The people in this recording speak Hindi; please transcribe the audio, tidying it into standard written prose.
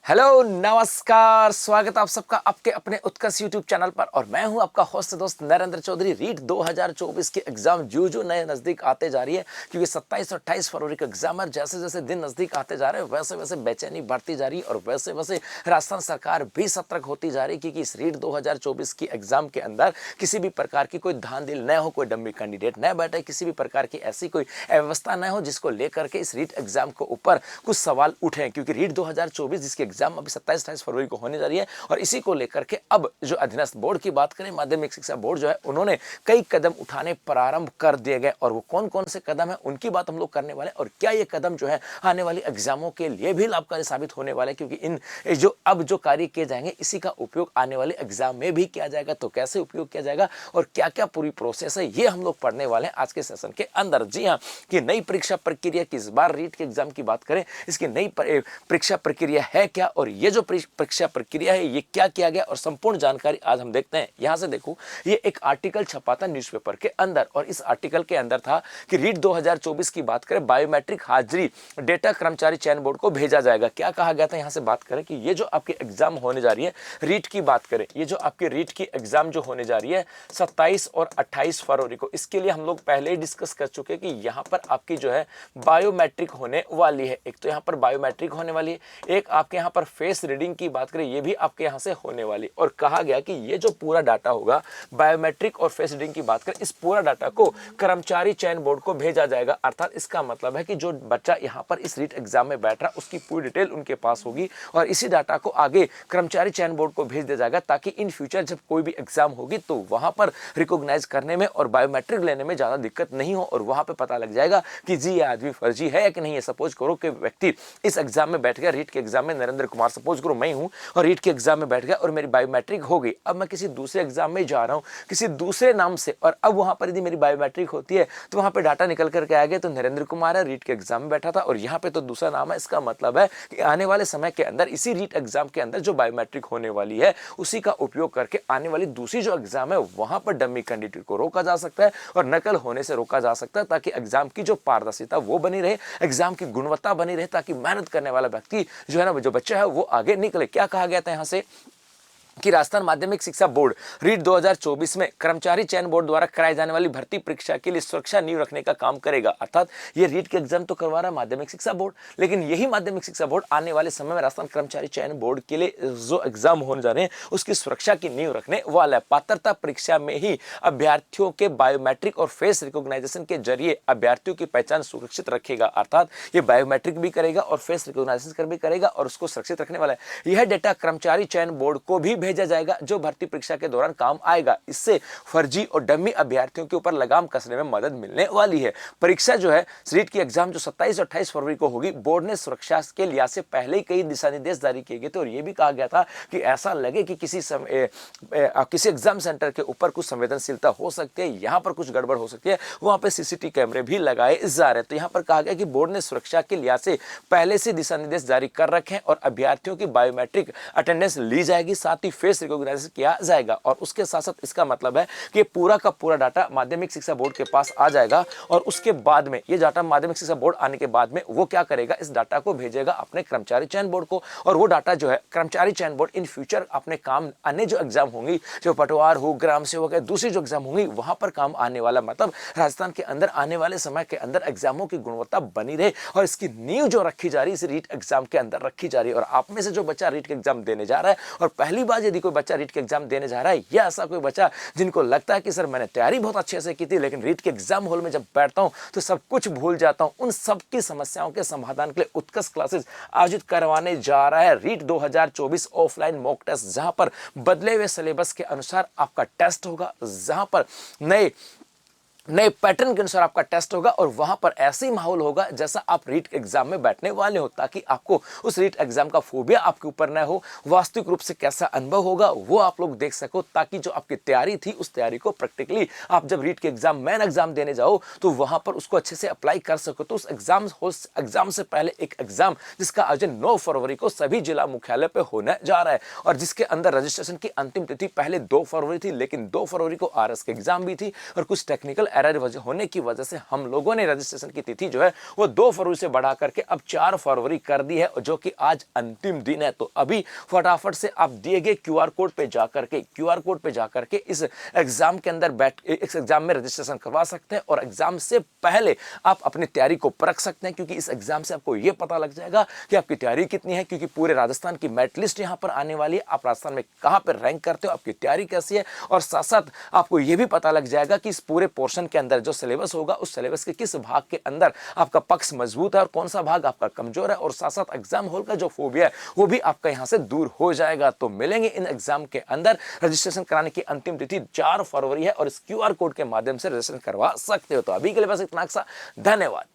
हेलो नमस्कार, स्वागत आप सबका आपके अपने उत्कर्ष यूट्यूब चैनल पर। और मैं हूं आपका होस्ट दोस्त नरेंद्र चौधरी। रीट 2024 की एग्जाम जो नए नज़दीक आते जा रही है, क्योंकि 27 और 28 फरवरी का एग्जाम है। जैसे जैसे दिन नज़दीक आते जा रहे हैं वैसे वैसे बेचैनी बढ़ती जा रही है और वैसे वैसे राजस्थान सरकार भी सतर्क होती जा रही है, क्योंकि इस रीट 2024 की एग्जाम के अंदर किसी भी प्रकार की कोई धांधली न हो, कोई डम्मी कैंडिडेट न बैठे, किसी भी प्रकार की ऐसी कोई व्यवस्था न हो जिसको लेकर के इस रीट एग्जाम के ऊपर कुछ सवाल उठे। क्योंकि रीट 2024 जिसकी एग्जाम अभी 27-28 फरवरी को होने जा रही है, और इसी को लेकर के अब जो अधीनस्थ बोर्ड की बात करें, माध्यमिक शिक्षा बोर्ड जो है, उन्होंने कई कदम उठाने प्रारंभ कर दिए गए। और वो कौन कौन से कदम है उनकी बात हम लोग करने वाले हैं। और क्या ये कदम जो है आने वाली एग्जामों के लिए भी लाभकारी साबित होने वाले, क्योंकि इन जो अब जो कार्य किए जाएंगे इसी का उपयोग आने वाले एग्जाम में भी किया जाएगा। तो कैसे उपयोग किया जाएगा और क्या क्या पूरी प्रोसेस है, ये हम लोग पढ़ने वाले हैं आज के सेशन के अंदर। जी हाँ, कि नई परीक्षा प्रक्रिया की इस बार रीट के एग्जाम की बात करें, इसकी नई परीक्षा प्रक्रिया है क्या, और ये जो परीक्षा प्रक्रिया है ये क्या किया गया, और संपूर्ण जानकारी आज हम देखते हैं। यहां से देखो, ये एक आर्टिकल छपा था न्यूज़पेपर के अंदर, और इस आर्टिकल के अंदर था कि रीट 2024 की बात करें, बायोमेट्रिक हाजिरी डेटा कर्मचारी चयन बोर्ड को भेजा जाएगा। क्या कहा गया था, यहां से बात करें कि ये जो आपकी एग्जाम होने जा रही है, रीट की बात करें, ये जो आपकी रीट की एग्जाम जो होने जा रही है 27 और 28 फरवरी को, इसके लिए हम लोग पहले ही डिस्कस कर चुके हैं कि यहां पर आपकी जो है बायोमेट्रिक होने वाली है। एक तो यहां पर बायोमेट्रिक होने वाली है, एक आपके यहां पर फेस रीडिंग की बात करें, ये भी आपके यहां से होने वाली। और कहा गया कि ये जो पूरा डाटा होगा बायोमेट्रिक और फेस रीडिंग की बात करें, इस पूरा डाटा को कर्मचारी चयन बोर्ड को भेजा जाएगा। अर्थात इसका मतलब है कि जो बच्चा यहां पर इस रीट एग्जाम में बैठ रहा है उसकी पूरी डिटेल उनके पास होगी, और इसी डाटा को आगे कर्मचारी चयन बोर्ड को भेज दिया जाएगा, ताकि इन फ्यूचर जब कोई भी एग्जाम होगी तो वहां पर रिकॉग्नाइज करने में और बायोमेट्रिक लेने में ज्यादा दिक्कत नहीं हो, और वहां पर पता लग जाएगा कि जी ये आदमी फर्जी है या कि नहीं है। सपोज करो कि व्यक्ति इस एग्जाम में बैठ गया, रीट के एग्जाम में नरेंद्र कुमार सपोज करो मैं हूं, और रीट के एग्जाम में बैठ गया और मेरी बायोमेट्रिक हो गई। अब मैं किसी दूसरे एग्जाम में जा रहा हूं किसी दूसरे नाम से, और अब वहां पर यदि मेरी बायोमेट्रिक होती है तो वहां पे डाटा निकल करके आ गया तो नरेंद्र कुमार है, रीट के एग्जाम में बैठा था, और यहां पे तो दूसरा नाम है। इसका मतलब है कि आने वाले समय के अंदर इसी रीट एग्जाम के अंदर जो बायोमेट्रिक होने वाली है उसी का उपयोग करके आने वाली दूसरी जो एग्जाम है वहां पर डमी कैंडिडेट को रोका जा सकता है और नकल होने से रोका जा सकता है, ताकि एग्जाम की जो पारदर्शिता वो बनी रहे, एग्जाम की गुणवत्ता बनी रहे, ताकि मेहनत करने वाला व्यक्ति जो है ना, जो बच्चा है वो आगे निकले। क्या कहा गया था यहां से कि राजस्थान माध्यमिक शिक्षा बोर्ड रीट 2024 में कर्मचारी चयन बोर्ड द्वारा कराई जाने वाली भर्ती परीक्षा के लिए सुरक्षा नींव रखने का काम करेगा। अर्थात ये रीट के एग्जाम तो करवा रहा है माध्यमिक शिक्षा बोर्ड, लेकिन यही माध्यमिक शिक्षा बोर्ड आने वाले समय में राजस्थान कर्मचारी चयन बोर्ड के लिए जो एग्जाम होने जा रहे हैं उसकी सुरक्षा की नींव रखने वाला है। पात्रता परीक्षा में ही अभ्यर्थियों के बायोमेट्रिक और फेस रिकॉग्नाइजेशन के जरिए अभ्यर्थियों की पहचान सुरक्षित रखेगा। अर्थात ये बायोमेट्रिक भी करेगा और फेस रिकॉग्नाइजेशन भी करेगा और उसको सुरक्षित रखने वाला है। यह डेटा कर्मचारी चयन बोर्ड को भी भेजा जाएगा, जो भर्ती परीक्षा के दौरान काम आएगा। इससे फर्जी और डमी अभ्यर्थियों के ऊपर लगाम कसने में मदद मिलने वाली है। परीक्षा जो है रीट की एग्जाम जो 27 और 28 फरवरी को होगी, बोर्ड ने सुरक्षा के लिहाज से पहले ही कई दिशा निर्देश जारी किए गए थे, और यह भी कहा गया था कि ऐसा लगे कि किसी एग्जाम सेंटर के ऊपर कुछ संवेदनशीलता हो सकती है, यहां पर कुछ गड़बड़ हो सकती है, वहां पर सीसीटीवी कैमरे भी लगाए जा रहे हैं। तो यहां पर कहा गया कि बोर्ड ने सुरक्षा के लिहाज से पहले से दिशा निर्देश जारी कर रखे हैं, और अभ्यर्थियों की बायोमेट्रिक अटेंडेंस ली जाएगी, साथ ही फेस रिकॉग्नाइजेशन किया जाएगा। और उसके साथ साथ इसका मतलब है कि पूरा का पूरा डाटा माध्यमिक शिक्षा बोर्ड के पास आ जाएगा, और उसके बाद में ये डाटा माध्यमिक शिक्षा बोर्ड आने के बाद में वो क्या करेगा, इस डाटा को भेजेगा अपने कर्मचारी चयन बोर्ड को, और वो डाटा जो है कर्मचारी चयन बोर्ड इन फ्यूचर अपने काम अन्य जो एग्जाम होंगी, जो पटवार हो, ग्राम सेवक है, दूसरी जो एग्जाम होंगी वहां पर काम आने वाला, मतलब राजस्थान के अंदर आने वाले समय के अंदर एग्जामों की गुणवत्ता बनी रहे, और इसकी नींव जो रखी जा रही है इस रीट एग्जाम के अंदर रखी जा रही है। और आप में से जो बच्चा रीट के एग्जाम देने जा रहा है, और पहली बार यदि कोई बच्चा रीट के एग्जाम देने जा रहा है, या ऐसा कोई बच्चा जिनको लगता है कि सर मैंने तैयारी बहुत अच्छे से की थी, लेकिन रीट के एग्जाम हॉल में जब बैठता हूं तो सब कुछ भूल जाता हूं, उन सब की समस्याओं के समाधान के लिए उत्कृष्ट क्लासेस आयोजित करवाने जा रहा है रीट 2024 ऑफलाइन मॉक टेस्ट, जहां पर बदले हुए सिलेबस के अनुसार आपका टेस्ट होगा, जहां पर नए पैटर्न के अनुसार आपका टेस्ट होगा, और वहां पर ऐसे ही माहौल होगा जैसा आप रीट एग्जाम में बैठने वाले हो, ताकि आपको उस रीट एग्जाम का फोबिया आपके ऊपर न हो, वास्तविक रूप से कैसा अनुभव होगा वो आप लोग देख सको, ताकि जो आपकी तैयारी थी उस तैयारी को प्रैक्टिकली आप जब रीट के एग्जाम मेन एग्जाम देने जाओ तो वहां पर उसको अच्छे से अप्लाई कर सको। तो उस एग्जाम से पहले एक एग्जाम जिसका आयोजन 9 फरवरी को सभी जिला मुख्यालय पे होने जा रहा है, और जिसके अंदर रजिस्ट्रेशन की अंतिम तिथि पहले 2 फरवरी थी, लेकिन 2 फरवरी को आरएस के एग्जाम भी थी और कुछ टेक्निकल एरर होने की वजह से हम लोगों ने रजिस्ट्रेशन की तिथि जो है वो 2 फरवरी से बढ़ा करके अब 4 फरवरी कर दी है, जो कि आज अंतिम दिन है। तो अभी फटाफट से आप दिए गए क्यूआर कोड पे जाकर के इस एग्जाम के अंदर इस एग्जाम में रजिस्ट्रेशन करवा सकते हैं और एग्जाम से पहले आप अपनी तैयारी को परख सकते हैं, क्योंकि इस एग्जाम से आपको यह पता लग जाएगा कि आपकी तैयारी कितनी है, क्योंकि पूरे राजस्थान की मेरिट लिस्ट यहां पर आने वाली है। आप राजस्थान में कहां पर रैंक करते हो, आपकी तैयारी कैसी है, और साथ साथ आपको यह भी पता लग जाएगा कि इस पूरे पोर्शन के अंदर जो सिलेबस होगा उस सिलेबस के किस भाग के अंदर आपका पक्ष मजबूत है और कौन सा भाग आपका कमजोर है, और साथ साथ एग्जाम हॉल का जो फोबिया है वो भी आपका यहां से दूर हो जाएगा। तो मिलेंगे इन एग्जाम के अंदर। रजिस्ट्रेशन कराने की अंतिम तिथि 4 फरवरी है और इस क्यूआर कोड के माध्यम से रजिस्ट्रेशन करवा सकते हो। तो अभी के लिए बस इतना सा, धन्यवाद।